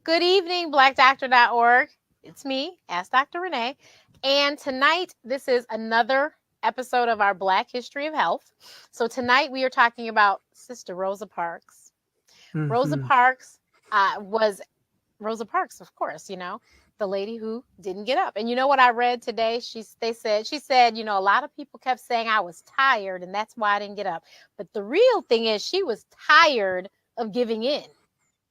Good evening, blackdoctor.org. It's me, Ask Dr. Renee. And tonight, this is another episode of our Black History of Health. So tonight we are talking about Sister Rosa Parks. Rosa Parks was Rosa Parks, of course, the lady who didn't get up. And you know what I read today? She said, a lot of people kept saying I was tired and that's why I didn't get up. But the real thing is she was tired of giving in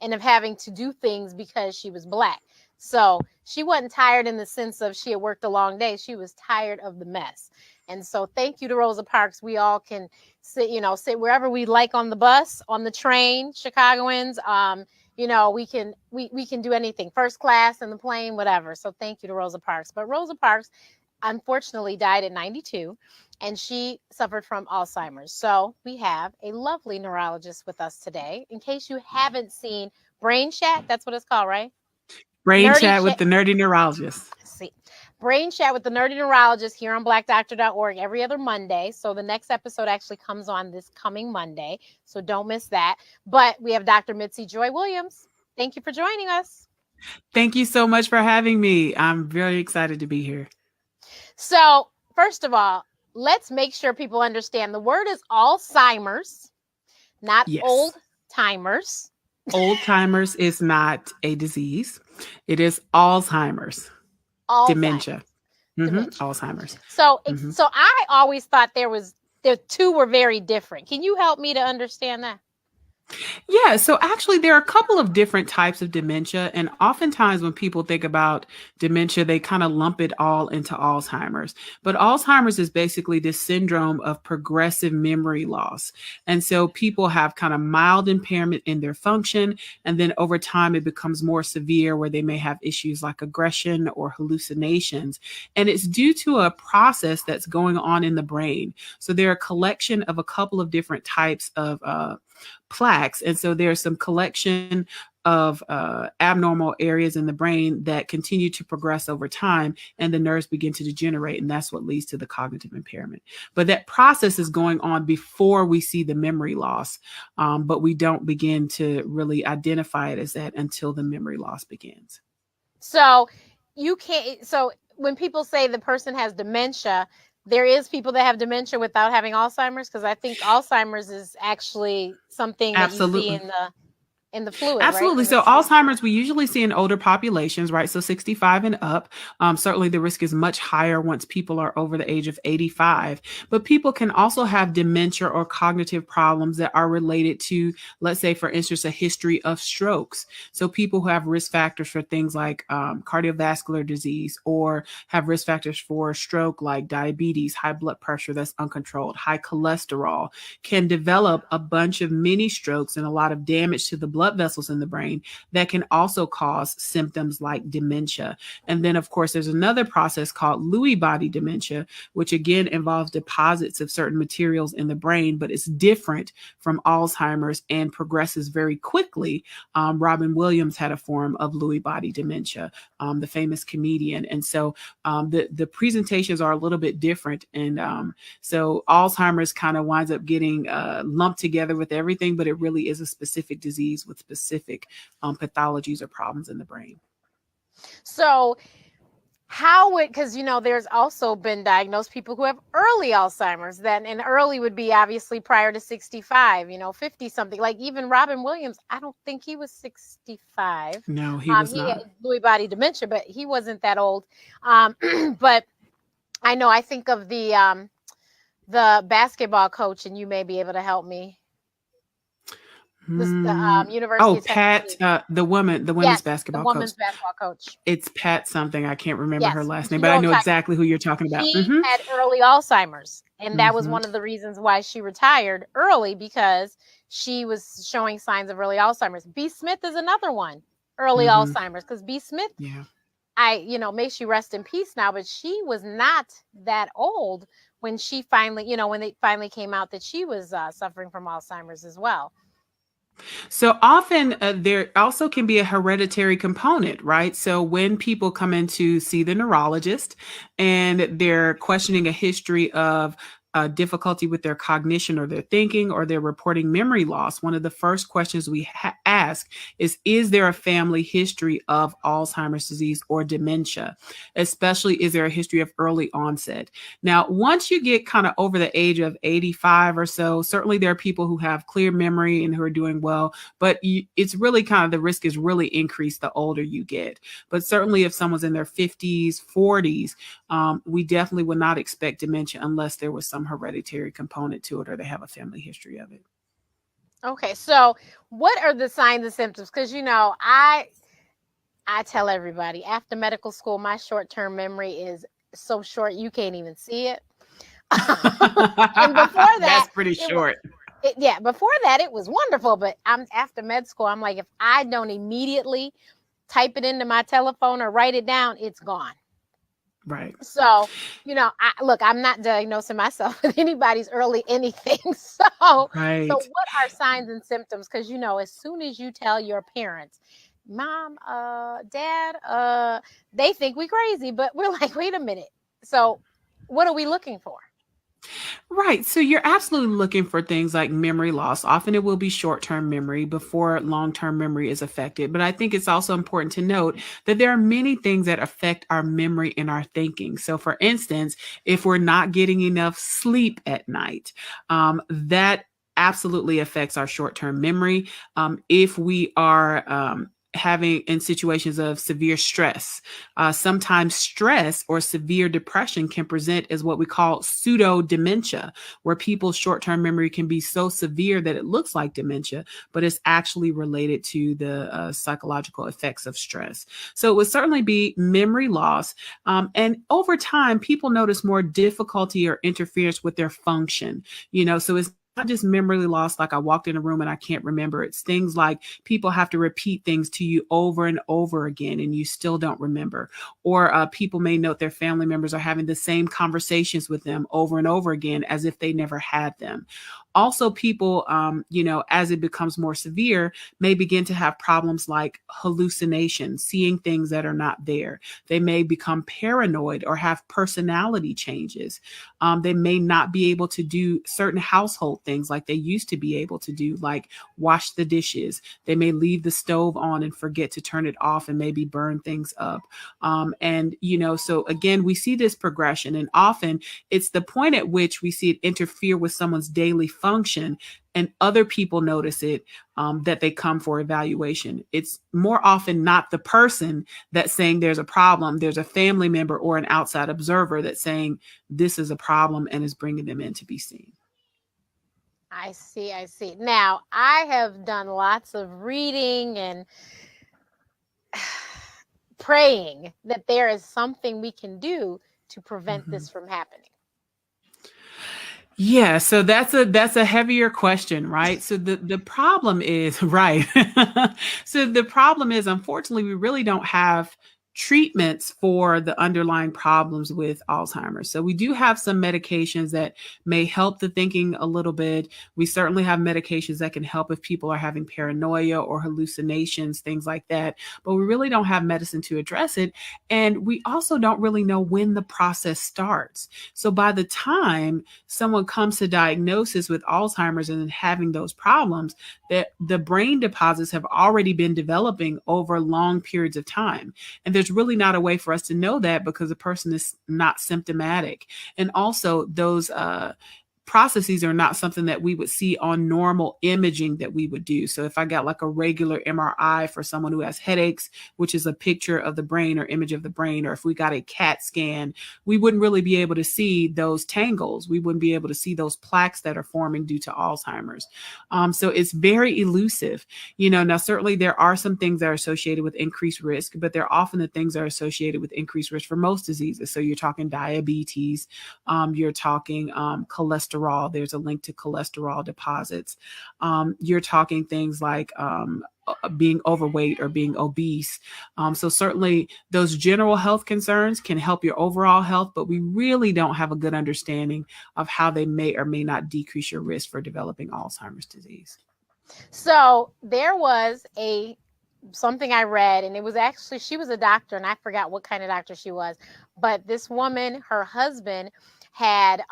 and of having to do things because she was Black. So she wasn't tired in the sense of she had worked a long day. She was tired of the mess. And so thank you to Rosa Parks. We all can sit wherever we like on the bus, on the train, Chicagoans. We can do anything, first class in the plane, whatever. So thank you to Rosa Parks. But Rosa Parks unfortunately died at 92 and she suffered from Alzheimer's. So we have a lovely neurologist with us today. In case you haven't seen Brain Chat, that's what it's called, right? Brain Chat with the Nerdy Neurologist. See, Brain Chat with the Nerdy Neurologist here on blackdoctor.org every other Monday. So the next episode actually comes on this coming Monday. So don't miss that. But we have Dr. Mitizi Joi Williams. Thank you for joining us. Thank you so much for having me. I'm very excited to be here. So first of all, let's make sure people understand the word is Alzheimer's, not old timers. Old timers is not a disease. It is Alzheimer's. Dementia. Alzheimer's. So I always thought the two were very different. Can you help me to understand that? Yeah, so actually there are a couple of different types of dementia. And oftentimes when people think about dementia, they kind of lump it all into Alzheimer's. But Alzheimer's is basically this syndrome of progressive memory loss. And so people have kind of mild impairment in their function. And then over time, it becomes more severe where they may have issues like aggression or hallucinations. And it's due to a process that's going on in the brain. So there are a collection of a couple of different types of plaques. And so there's some collection of abnormal areas in the brain that continue to progress over time, and the nerves begin to degenerate. And that's what leads to the cognitive impairment. But that process is going on before we see the memory loss. But we don't begin to really identify it as that until the memory loss begins. So when people say the person has dementia, there is people that have dementia without having Alzheimer's, because I think Alzheimer's is actually something that you see in the fluid. Absolutely. Right? So Alzheimer's, we usually see in older populations, right? So 65 and up. Certainly the risk is much higher once people are over the age of 85. But people can also have dementia or cognitive problems that are related to, let's say, for instance, a history of strokes. So people who have risk factors for things like cardiovascular disease, or have risk factors for stroke like diabetes, high blood pressure that's uncontrolled, high cholesterol, can develop a bunch of mini strokes and a lot of damage to the blood vessels in the brain that can also cause symptoms like dementia. And then, of course, there's another process called Lewy body dementia, which again involves deposits of certain materials in the brain, but it's different from Alzheimer's and progresses very quickly. Robin Williams had a form of Lewy body dementia, the famous comedian. And so the presentations are a little bit different. And so Alzheimer's kind of winds up getting lumped together with everything, but it really is a specific disease with specific pathologies or problems in the brain. So because there's also been diagnosed people who have early Alzheimer's, and early would be obviously prior to 65, 50 something, like even Robin Williams. I don't think he was 65. No, he was not. He had Lewy body dementia, but he wasn't that old. But I think of the basketball coach, and you may be able to help me. University. Pat, the women's basketball coach. Basketball coach. It's Pat something. I can't remember her last name, but I know exactly who you're talking about. She had early Alzheimer's, and that was one of the reasons why she retired early, because she was showing signs of early Alzheimer's. B. Smith is another one, early Alzheimer's, because B. Smith, may she rest in peace now, but she was not that old when she finally, when it finally came out that she was suffering from Alzheimer's as well. So often there also can be a hereditary component, right? So when people come in to see the neurologist and they're questioning a history of difficulty with their cognition or their thinking, or they're reporting memory loss, one of the first questions we ask is there a family history of Alzheimer's disease or dementia? Especially, is there a history of early onset? Now, once you get kind of over the age of 85 or so, certainly there are people who have clear memory and who are doing well, but it's really kind of, the risk is really increased the older you get. But certainly if someone's in their 50s, 40s, we definitely would not expect dementia unless there was some hereditary component to it or they have a family history of it. Okay, so what are the signs and symptoms? Because, I tell everybody after medical school, my short-term memory is so short you can't even see it. And before that, that's pretty short. Before that it was wonderful. But after med school, I'm like, if I don't immediately type it into my telephone or write it down, it's gone. Right. So, I'm not diagnosing myself with anybody's early anything. So, right. So what are signs and symptoms? Because, as soon as you tell your parents, Mom, Dad, they think we crazy, but we're like, wait a minute. So what are we looking for? Right. So you're absolutely looking for things like memory loss. Often it will be short-term memory before long-term memory is affected. But I think it's also important to note that there are many things that affect our memory and our thinking. So for instance, if we're not getting enough sleep at night, that absolutely affects our short-term memory. If we are having in situations of severe stress. Sometimes stress or severe depression can present as what we call pseudo dementia, where people's short-term memory can be so severe that it looks like dementia, but it's actually related to the psychological effects of stress. So it would certainly be memory loss. And over time, people notice more difficulty or interference with their function, so it's not just memory loss, like I walked in a room and I can't remember. It's things like people have to repeat things to you over and over again and you still don't remember. Or people may note their family members are having the same conversations with them over and over again as if they never had them. Also, people, as it becomes more severe, may begin to have problems like hallucinations, seeing things that are not there. They may become paranoid or have personality changes. They may not be able to do certain household things like they used to be able to do, like wash the dishes. They may leave the stove on and forget to turn it off and maybe burn things up. So again, we see this progression, and often it's the point at which we see it interfere with someone's daily function and other people notice it, that they come for evaluation. It's more often not the person that's saying there's a problem. There's a family member or an outside observer that's saying this is a problem and is bringing them in to be seen. I see. Now, I have done lots of reading and praying that there is something we can do to prevent this from happening. Yeah, so that's a heavier question, right? So the problem is, right. So the problem is, unfortunately, we really don't have treatments for the underlying problems with Alzheimer's. So we do have some medications that may help the thinking a little bit. We certainly have medications that can help if people are having paranoia or hallucinations, things like that. But we really don't have medicine to address it. And we also don't really know when the process starts. So by the time someone comes to diagnosis with Alzheimer's and having those problems, that the brain deposits have already been developing over long periods of time. And there's really not a way for us to know that because the person is not symptomatic. And also those processes are not something that we would see on normal imaging that we would do. So if I got like a regular MRI for someone who has headaches, which is a picture of the brain or image of the brain, or if we got a CAT scan, we wouldn't really be able to see those tangles. We wouldn't be able to see those plaques that are forming due to Alzheimer's. So it's very elusive. Now certainly there are some things that are associated with increased risk, but they're often the things that are associated with increased risk for most diseases. So you're talking diabetes, you're talking cholesterol. There's a link to cholesterol deposits. You're talking things like being overweight or being obese. So certainly those general health concerns can help your overall health, but we really don't have a good understanding of how they may or may not decrease your risk for developing Alzheimer's disease. So there was something I read, and it was actually, she was a doctor, and I forgot what kind of doctor she was, but this woman, her husband had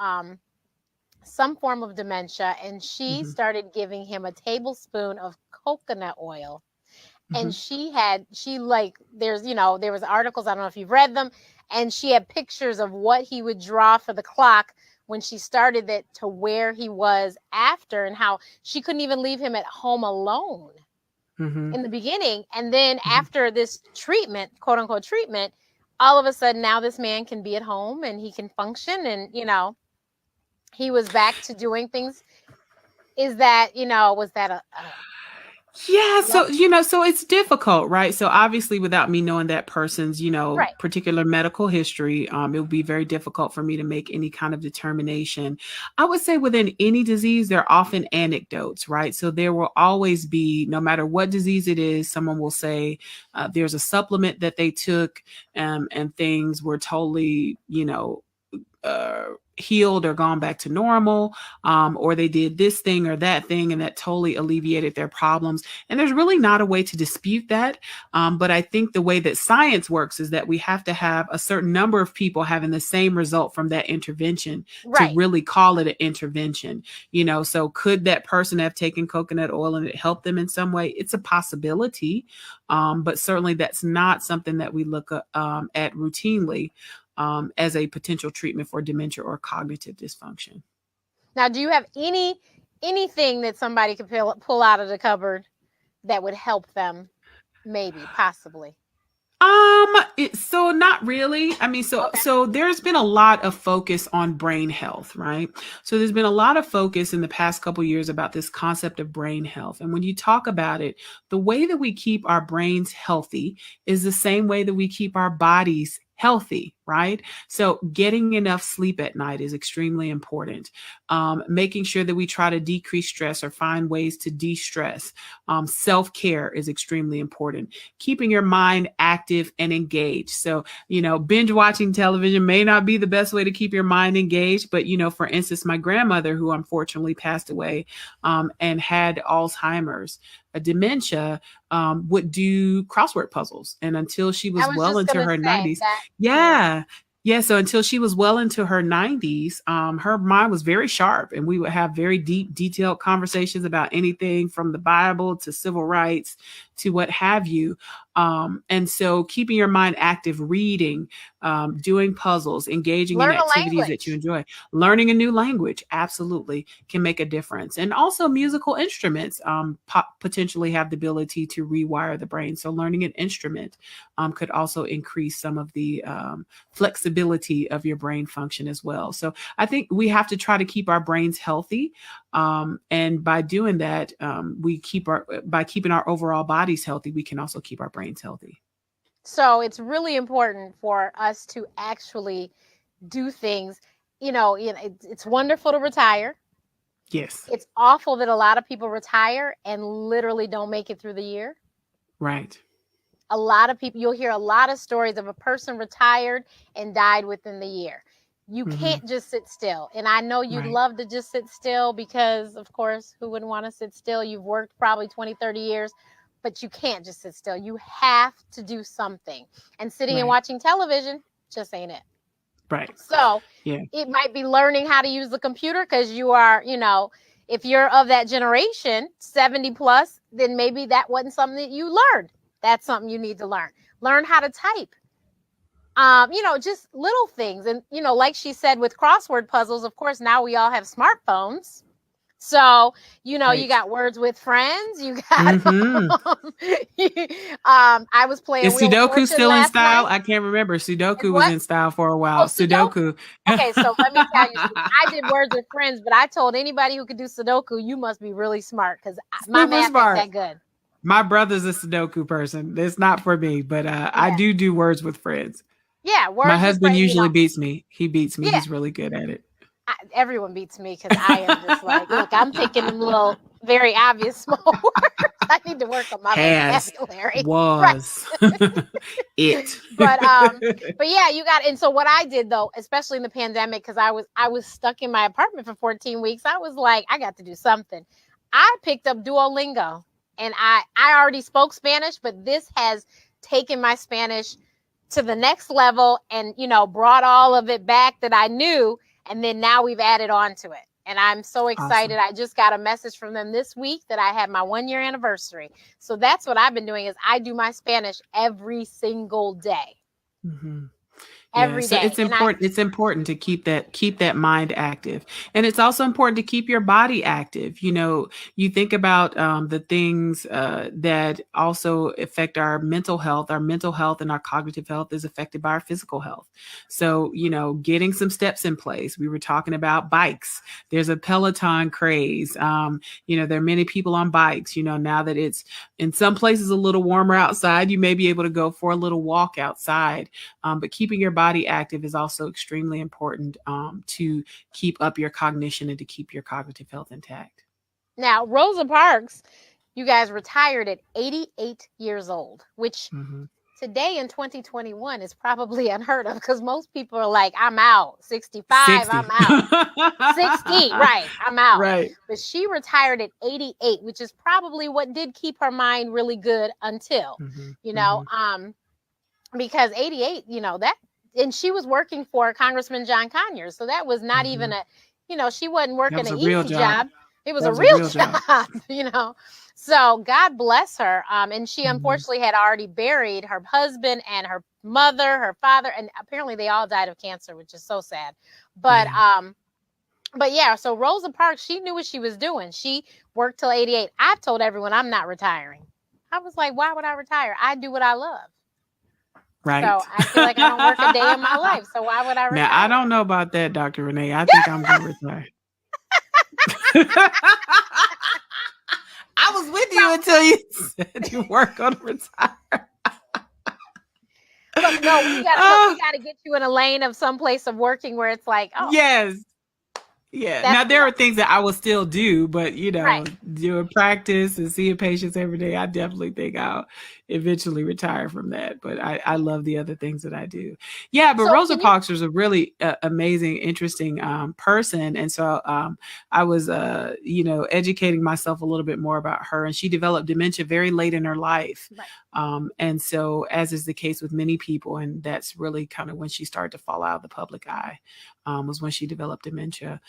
some form of dementia, and she Mm-hmm. started giving him a tablespoon of coconut oil. Mm-hmm. And she like, there's, there was articles, I don't know if you've read them, and she had pictures of what he would draw for the clock when she started that to where he was after, and how she couldn't even leave him at home alone Mm-hmm. in the beginning. And then Mm-hmm. after this treatment, quote unquote treatment, all of a sudden now this man can be at home and he can function, and he was back to doing things. Is that, was that a Yeah, luck? so it's difficult, right? So obviously, without me knowing that person's, Right. particular medical history, it would be very difficult for me to make any kind of determination. I would say within any disease, there are often anecdotes, right? So there will always be, no matter what disease it is, someone will say there's a supplement that they took, and things were totally, healed or gone back to normal, or they did this thing or that thing, and that totally alleviated their problems. And there's really not a way to dispute that. But I think the way that science works is that we have to have a certain number of people having the same result from that intervention to Right. really call it an intervention. So could that person have taken coconut oil and it helped them in some way? It's a possibility. But certainly that's not something that we look at routinely as a potential treatment for dementia or cognitive dysfunction. Now, do you have anything that somebody could pull out of the cupboard that would help them, maybe, possibly? So not really. I mean, so Okay. so there's been a lot of focus on brain health, right? So there's been a lot of focus in the past couple years about this concept of brain health. And when you talk about it, the way that we keep our brains healthy is the same way that we keep our bodies healthy, right? So getting enough sleep at night is extremely important. Making sure that we try to decrease stress or find ways to de-stress. Self-care is extremely important. Keeping your mind active and engaged. So, binge watching television may not be the best way to keep your mind engaged, but, for instance, my grandmother, who unfortunately passed away and had Alzheimer's, a dementia, would do crossword puzzles. And until she I was was well just into gonna her say 90s, that. Yeah. yeah. Yeah, so until she was well into her 90s, her mind was very sharp, and we would have very deep, detailed conversations about anything from the Bible to civil rights to what have you. And so keeping your mind active, reading, doing puzzles, engaging in Learn a activities that you language. enjoy, learning a new language absolutely can make a difference. And also musical instruments potentially have the ability to rewire the brain. So learning an instrument could also increase some of the flexibility of your brain function as well. So I think we have to try to keep our brains healthy. And by doing that, by keeping our overall bodies healthy, we can also keep our brains healthy. So it's really important for us to actually do things. It's wonderful to retire. Yes. It's awful that a lot of people retire and literally don't make it through the year. Right. A lot of people, you'll hear a lot of stories of a person retired and died within the year. You Mm-hmm. can't just sit still. And I know you'd Right. love to just sit still because, of course, who wouldn't want to sit still? You've worked probably 20, 30 years, but you can't just sit still. You have to do something. And sitting and Right. watching television just ain't it. Right. So Yeah. it might be learning how to use the computer because you are, if you're of that generation, 70 plus, then maybe that wasn't something that you learned. That's something you need to learn. Learn how to type. Just little things. And, like she said, with crossword puzzles, of course, now we all have smartphones. So, you Right. got Words with Friends. You got, Mm-hmm. I was playing Is Wheel of Sudoku Fortune still in last style? night. I can't remember. And Sudoku was what? in style for a Oh, while. Sudoku. Sudoku. Okay, so let me tell you, I did Words with Friends, but I told anybody who could do Sudoku, you must be really smart because my Super math ain't smart. that good. My brother's a Sudoku person. It's not for me, but I Yeah. do words with friends. Yeah, My Words with husband Friends, usually beats me. He beats me. yeah, He's really good at it. everyone beats me because I am just like, look, I'm thinking them little, very obvious small words. I need to work on my Has, vocabulary. Right. was, it. But yeah, you got. And so what I did though, especially in the pandemic, because I was stuck in my apartment for 14 weeks. I was like, I got to do something. I picked up Duolingo, and I already spoke Spanish, but this has taken my Spanish to the next level, and brought all of it back that I knew, and then now we've added on to it. And I'm so excited. Awesome. I just got a message from them this week that I had my 1-year anniversary. So that's what I've been doing is I do my Spanish every single day. Mm-hmm. Yeah, Every so day. it's important. It's important to keep that mind active, and it's also important to keep your body active. You think about the things that also affect our mental health. Our mental health and our cognitive health is affected by our physical health. So getting some steps in place. We were talking about bikes. There's a Peloton craze. There are many people on bikes. Now that it's in some places a little warmer outside, you may be able to go for a little walk outside. But keeping your body active is also extremely important to keep up your cognition and to keep your cognitive health intact. Now, Rosa Parks, you guys retired at 88 years old, which today in 2021 is probably unheard of because most people are like, I'm out. 65, 60. I'm out. 60, right, I'm out. Right. But she retired at 88, which is probably what did keep her mind really good until, because 88, that, and she was working for Congressman John Conyers. So that was not even she wasn't working an easy job. It was a real job, So God bless her. And she unfortunately had already buried her husband and her mother, her father, and apparently they all died of cancer, which is so sad. But yeah, so Rosa Parks, she knew what she was doing. She worked till 88. I've told everyone I'm not retiring. I was like, why would I retire? I do what I love. Right. So I feel like I don't work a day in my life. So why would I retire? Now, I don't know about that, Dr. Renee. I think I'm going to retire. I was with you until you said you weren't going to retire. But no, we got to get you in a lane of some place of working where it's like, oh. Yes. Yeah. Now there are things that I will still do, but doing practice and seeing patients every day, I definitely think I'll eventually retire from that. But I love the other things that I do. Yeah. But Rosa Parks was a really amazing, interesting person. And so I was, educating myself a little bit more about her, and she developed dementia very late in her life. Right. And so, as is the case with many people, and that's really kind of when she started to fall out of the public eye, was when she developed dementia.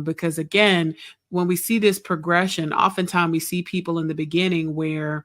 Because again, when we see this progression, oftentimes we see people in the beginning where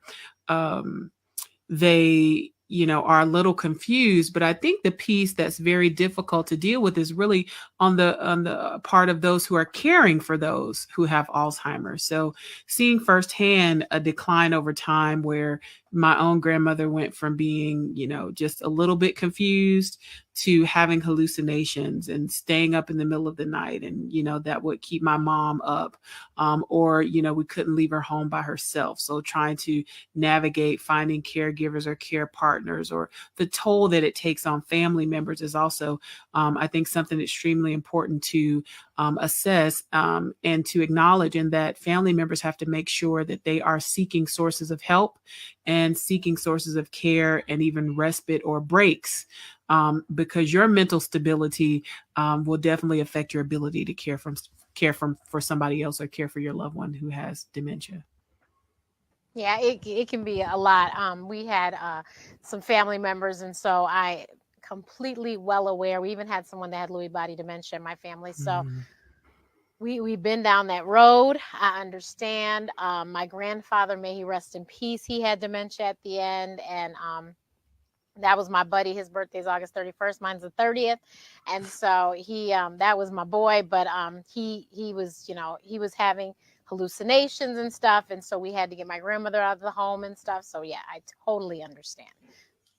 they are a little confused. But I think the piece that's very difficult to deal with is really on the part of those who are caring for those who have Alzheimer's. So seeing firsthand a decline over time where my own grandmother went from being, just a little bit confused to having hallucinations and staying up in the middle of the night. And, that would keep my mom up. Or, we couldn't leave her home by herself. So trying to navigate finding caregivers or care partners, or the toll that it takes on family members is also, I think, something extremely important to assess and to acknowledge, and that family members have to make sure that they are seeking sources of help and seeking sources of care and even respite or breaks, because your mental stability will definitely affect your ability to care for somebody else or care for your loved one who has dementia. Yeah, it can be a lot. We had some family members, and so I completely well aware. We even had someone that had Lewy body dementia in my family. So we've been down that road. I understand. My grandfather, may he rest in peace, he had dementia at the end. And that was my buddy. His birthday is August 31st. Mine's the 30th. And so that was my boy. But he was, he was having hallucinations and stuff. And so we had to get my grandmother out of the home and stuff. So yeah, I totally understand.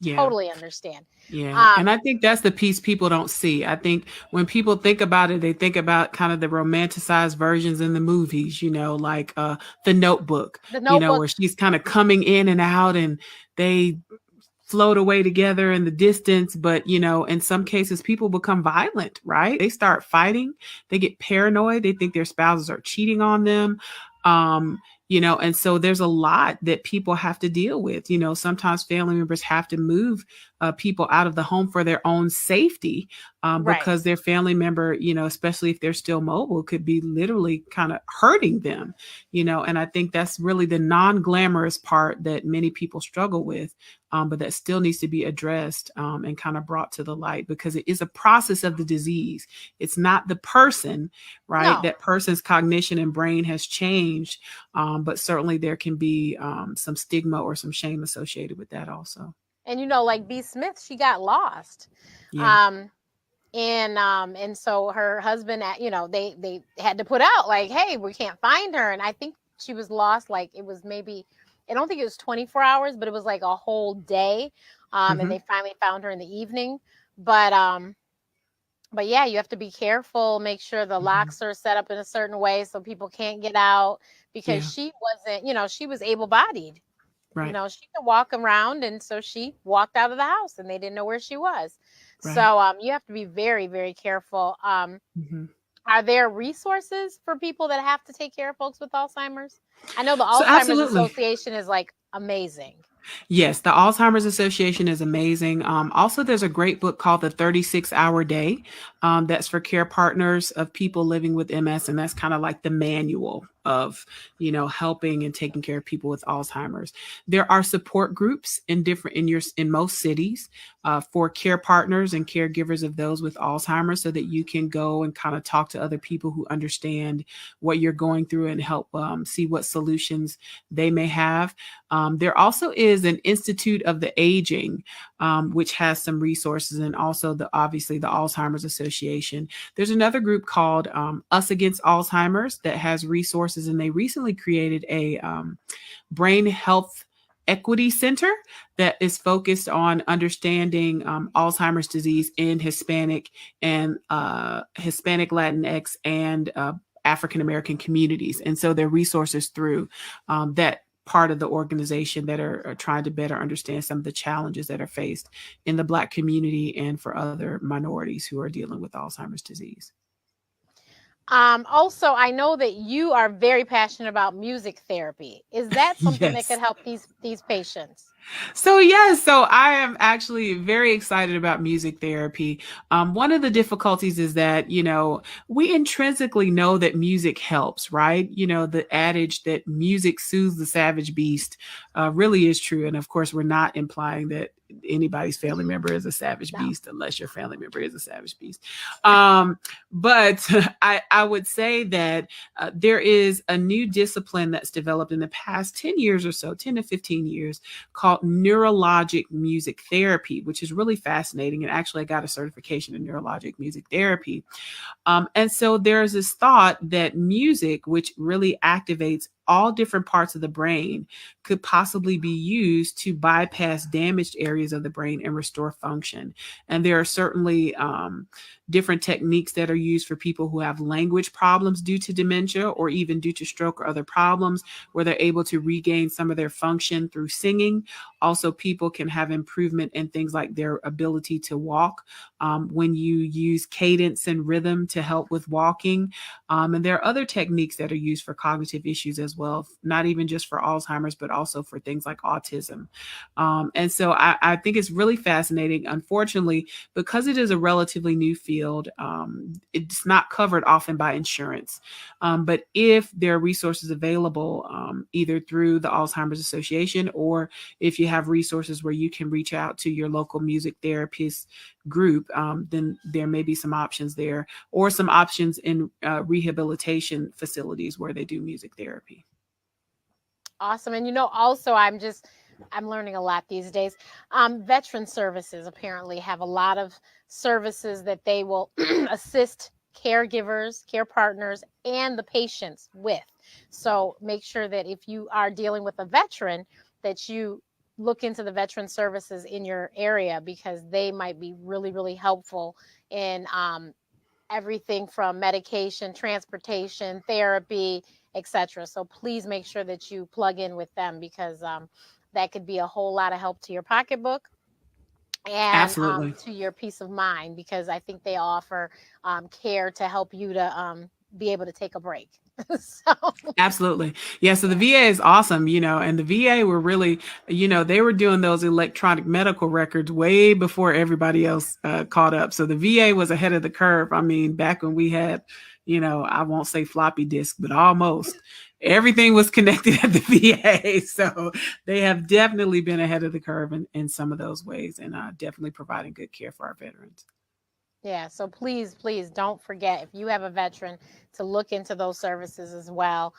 Yeah. Totally understand. Yeah. And I think that's the piece people don't see. I think when people think about it, they think about kind of the romanticized versions in the movies, like The Notebook, where she's kind of coming in and out and they float away together in the distance. But, in some cases, people become violent, right? They start fighting. They get paranoid. They think their spouses are cheating on them. And so there's a lot that people have to deal with. Sometimes family members have to move people out of the home for their own safety. Right. because their family member, especially if they're still mobile, could be literally kind of hurting them, and I think that's really the non-glamorous part that many people struggle with, but that still needs to be addressed, and kind of brought to the light, because it is a process of the disease. It's not the person, right? No. That person's cognition and brain has changed, but certainly there can be some stigma or some shame associated with that also. And like B. Smith, she got lost. Yeah. Um, and so her husband, they had to put out like, hey, we can't find her. And I think she was lost, like it was maybe, I don't think it was 24 hours, but it was like a whole day. And Hmm. they finally found her in the evening. But yeah, you have to be careful, make sure the Hmm. locks are set up in a certain way so people can't get out, because Yeah. she wasn't, she was able-bodied. Right. She could walk around, and so she walked out of the house and they didn't know where she was. Right. So you have to be very, very careful. Hmm. Are there resources for people that have to take care of folks with Alzheimer's? I know the So Alzheimer's absolutely. Association is like amazing. Yes, the Alzheimer's Association is amazing. Also, there's a great book called The 36-Hour Day, that's for care partners of people living with MS. And that's kind of like the manual of, helping and taking care of people with Alzheimer's. There are support groups in most cities, for care partners and caregivers of those with Alzheimer's, so that you can go and kind of talk to other people who understand what you're going through and help see what solutions they may have. There also is an Institute of the Aging, which has some resources, and also obviously the Alzheimer's Association. There's another group called Us Against Alzheimer's that has resources, and they recently created a brain health equity center that is focused on understanding Alzheimer's disease in Hispanic and Hispanic, Latinx, and African American communities. And so there are resources through that part of the organization that are trying to better understand some of the challenges that are faced in the Black community and for other minorities who are dealing with Alzheimer's disease. Also, I know that you are very passionate about music therapy. Is that something that Yes. could help these patients? So yes, so I am actually very excited about music therapy. One of the difficulties is that we intrinsically know that music helps, right? The adage that music soothes the savage beast really is true, and of course, we're not implying that anybody's family member is a savage No. beast unless your family member is a savage beast. But I would say that there is a new discipline that's developed in the past 10 years or so, 10 to 15 years, called neurologic music therapy, which is really fascinating. And actually, I got a certification in neurologic music therapy. And so there's this thought that music, which really activates all different parts of the brain, could possibly be used to bypass damaged areas of the brain and restore function. And there are certainly different techniques that are used for people who have language problems due to dementia or even due to stroke or other problems, where they're able to regain some of their function through singing. Also, people can have improvement in things like their ability to walk when you use cadence and rhythm to help with walking. And there are other techniques that are used for cognitive issues as well, not even just for Alzheimer's, but also for things like autism. And so I think it's really fascinating. Unfortunately, because it is a relatively new field, it's not covered often by insurance. But if there are resources available, either through the Alzheimer's Association, or if you have resources where you can reach out to your local music therapist group, then there may be some options there, or some options in rehabilitation facilities where they do music therapy. Awesome. And also I'm learning a lot these days. Veteran services apparently have a lot of services that they will assist caregivers, care partners, and the patients with. So make sure that if you are dealing with a veteran, that you look into the veteran services in your area, because they might be really, really helpful in everything from medication, transportation, therapy, etc. So please make sure that you plug in with them, because that could be a whole lot of help to your pocketbook and Absolutely. to your peace of mind, because I think they offer care to help you to be able to take a break. So Absolutely. Yeah. So the VA is awesome, and the VA were really, they were doing those electronic medical records way before everybody else caught up. So the VA was ahead of the curve. I mean, back when we had, I won't say floppy disk, but almost everything was connected at the VA. So they have definitely been ahead of the curve in some of those ways, and definitely providing good care for our veterans. yeah, so please, please don't forget if you have a veteran to look into those services as well.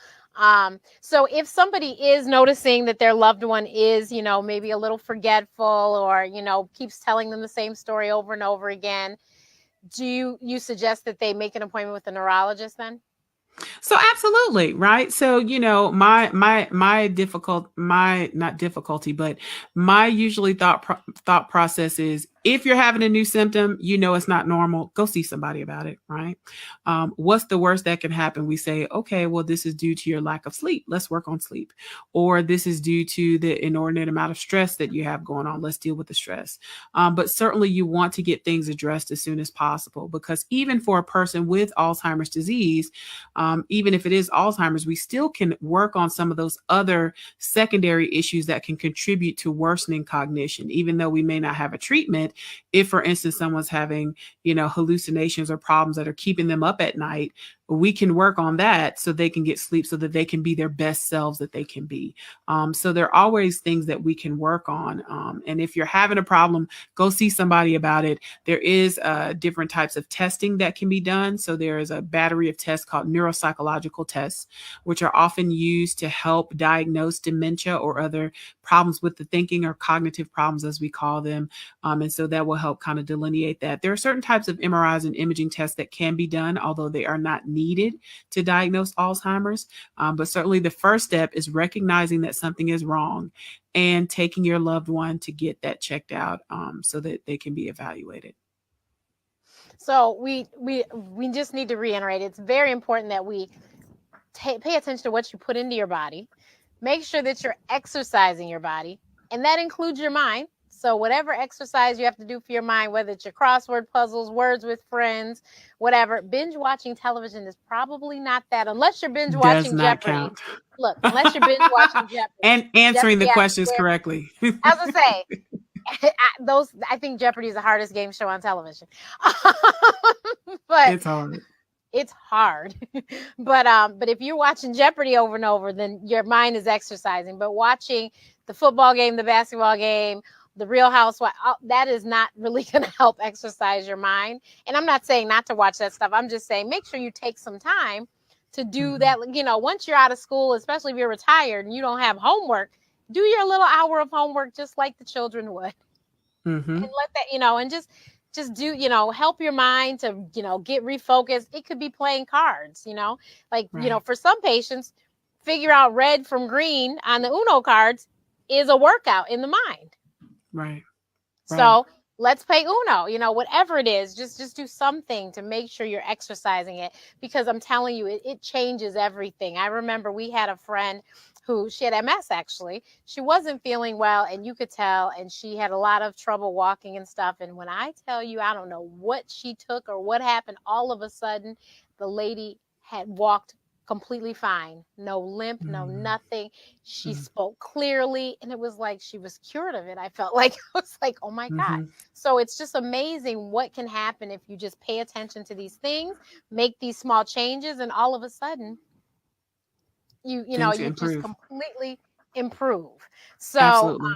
So if somebody is noticing that their loved one is, maybe a little forgetful or, keeps telling them the same story over and over again, do you suggest that they make an appointment with a neurologist then? So absolutely, right? So, my difficult my not difficulty, but my usually thought process is if you're having a new symptom, it's not normal, go see somebody about it, right? What's the worst that can happen? We say, okay, well, this is due to your lack of sleep. Let's work on sleep. Or this is due to the inordinate amount of stress that you have going on. Let's deal with the stress. But certainly you want to get things addressed as soon as possible, because even for a person with Alzheimer's disease, even if it is Alzheimer's, we still can work on some of those other secondary issues that can contribute to worsening cognition, even though we may not have a treatment. If, for instance, someone's having, hallucinations or problems that are keeping them up at night, we can work on that so they can get sleep so that they can be their best selves that they can be. So there are always things that we can work on. And if you're having a problem, go see somebody about it. There is different types of testing that can be done. So there is a battery of tests called neuropsychological tests, which are often used to help diagnose dementia or other problems with the thinking or cognitive problems, as we call them. And so that will help kind of delineate that. There are certain types of MRIs and imaging tests that can be done, although they are not needed to diagnose Alzheimer's. But certainly the first step is recognizing that something is wrong and taking your loved one to get that checked out, so that they can be evaluated. So we just need to reiterate, it's very important that we pay attention to what you put into your body. Make sure that you're exercising your body, and that includes your mind. So whatever exercise you have to do for your mind, whether it's your crossword puzzles, words with friends, whatever, binge watching television is probably not that, unless you're binge Does watching not Jeopardy. count. Look, unless you're binge watching Jeopardy. And answering the Yeah, questions where, correctly. as I say, I think Jeopardy is the hardest game show on television. But It's hard. it's hard. But if you're watching Jeopardy over and over, then your mind is exercising. But watching the football game, the basketball game, the Real Housewives, that is not really going to help exercise your mind. And I'm not saying not to watch that stuff. I'm just saying make sure you take some time to do that. Once you're out of school, especially if you're retired and you don't have homework, do your little hour of homework just like the children would. Mm-hmm. And let that, and just do, help your mind to, get refocused. It could be playing cards, like, Right. for some patients, figure out red from green on the Uno cards is a workout in the mind. Right. So let's play Uno, whatever it is, just do something to make sure you're exercising it, because I'm telling you, it changes everything. I remember we had a friend who, she had MS actually. She wasn't feeling well, and you could tell, and she had a lot of trouble walking and stuff. And when I tell you, I don't know what she took or what happened, all of a sudden, the lady had walked completely fine. No limp, no nothing. She spoke clearly, and it was like she was cured of it. I felt like, I was like, oh my God. Mm-hmm. So it's just amazing what can happen if you just pay attention to these things, make these small changes, and all of a sudden, you Things just improve. completely improve. So Absolutely.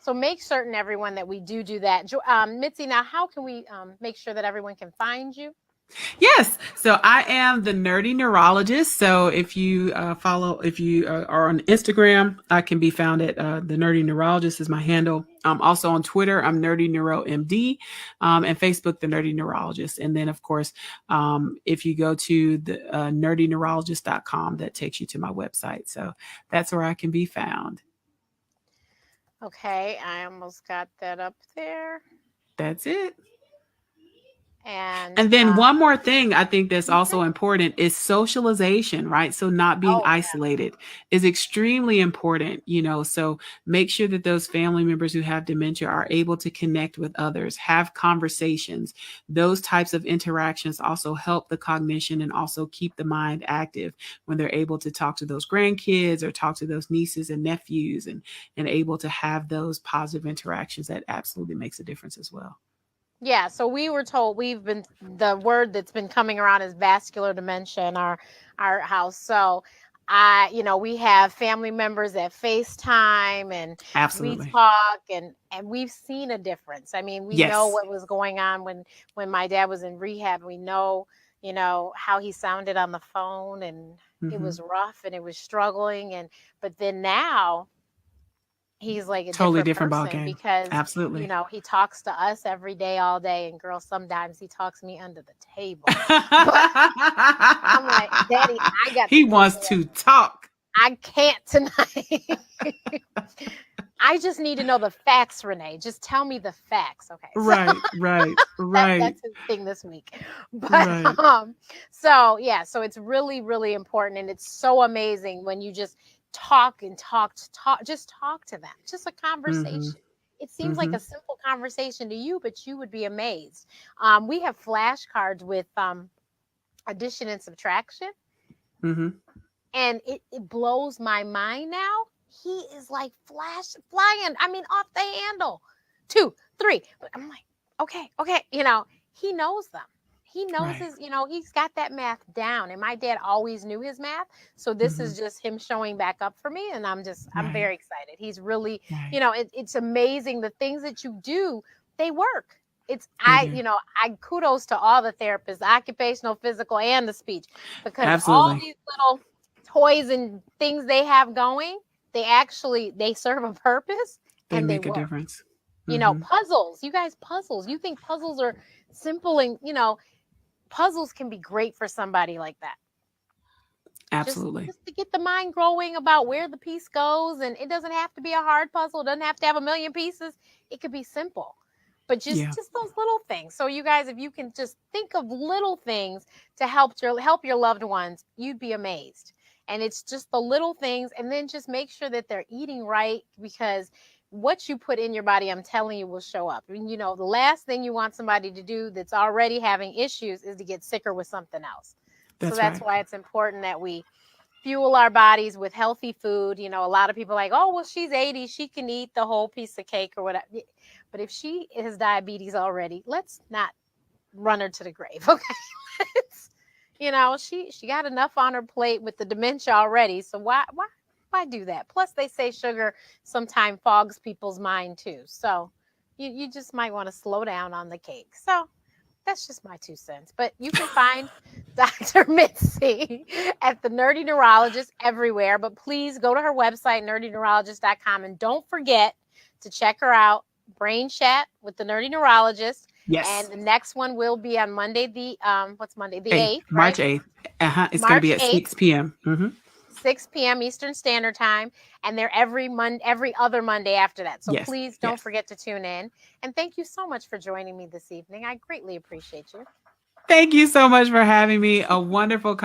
so make certain, everyone, that we do that. Mitzi, now how can we make sure that everyone can find you? Yes. So I am the nerdy neurologist. So if you if you are on Instagram, I can be found at the nerdy neurologist is my handle. Also on Twitter, I'm nerdy neuro MD, and Facebook, the nerdy neurologist. And then of course, if you go to the nerdyneurologist.com, that takes you to my website. So that's where I can be found. Okay, I almost got that up there. That's it. And And then one more thing I think that's mhm. also important is socialization, right? So not being Oh yeah. isolated is extremely important, so make sure that those family members who have dementia are able to connect with others, have conversations. Those types of interactions also help the cognition and also keep the mind active when they're able to talk to those grandkids or talk to those nieces and nephews and able to have those positive interactions. That absolutely makes a difference as well. Yeah, so we were told the word that's been coming around is vascular dementia in our house. So we have family members that FaceTime and we Absolutely. talk and we've seen a difference. I mean, we know Yes. what was going on when my dad was in rehab. We know, how he sounded on the phone and it Hmm. was rough and it was struggling but then now he's like a Totally different different ball person game. because Absolutely. he talks to us every day all day, and girl, sometimes he talks me under the table. But I'm like, Daddy, I got to He take wants care of to it. talk. I can't tonight. I just need to know the facts, Renee. Just tell me the facts. Okay. So Right, right, right, that's his thing this week. But right. so yeah, so it's really, really important, and it's so amazing when you just talk and just talk to them. Just a Mhm, conversation. It seems like a mhm, simple conversation to you, but you would be amazed. We have flashcards with addition and subtraction, mhm. and it blows my mind now. He is like flying. I mean, off the handle. 2, 3. But I'm like, okay, okay. He knows them. He knows Right. his. He's got that math down. And my dad always knew his math. So this Mhm. is just him showing back up for me, and I'm Right, very excited. He's really, right. it's amazing the things that you do. They work. It's They do. I kudos to all the therapists, the occupational, physical, and the speech, because all Absolutely. these little toys and things they have going, they serve a purpose They and they make a work. difference. Mhm. Puzzles, you guys, puzzles. You think puzzles are simple, and puzzles can be great for somebody like that. Just Absolutely. just to get the mind growing about where the piece goes, and it doesn't have to be a hard puzzle. It doesn't have to have a million pieces. It could be simple. But Yeah. just those little things. So you guys, if you can just think of little things to help your loved ones, you'd be amazed. And it's just the little things, and then just make sure that they're eating right, because what you put in your body, I'm telling you, will show up. And the last thing you want somebody to do that's already having issues is to get sicker with something else. So That's that's right. why it's important that we fuel our bodies with healthy food. A lot of people are like, oh, well, she's 80, she can eat the whole piece of cake or whatever. But if she has diabetes already, let's not run her to the grave. Okay. She got enough on her plate with the dementia already. So why do that? Plus they say sugar sometimes fogs people's mind too. So you just might want to slow down on the cake. So that's just my 2 cents. But you can find Dr. Mitzi at the Nerdy Neurologist everywhere. But please go to her website, nerdyneurologist.com. And don't forget to check her out, Brain Chat with the Nerdy Neurologist. And Yes. the next one will be on Monday, what's Monday? The 8th, 8th, right? March 8th. It's going to be March at 8th. 6 p.m. 6 p.m. Eastern Standard Time, and they're every other Monday after that. So Yes. please don't Yes. forget to tune in. And thank you so much for joining me this evening. I greatly appreciate you. Thank you so much for having me. A wonderful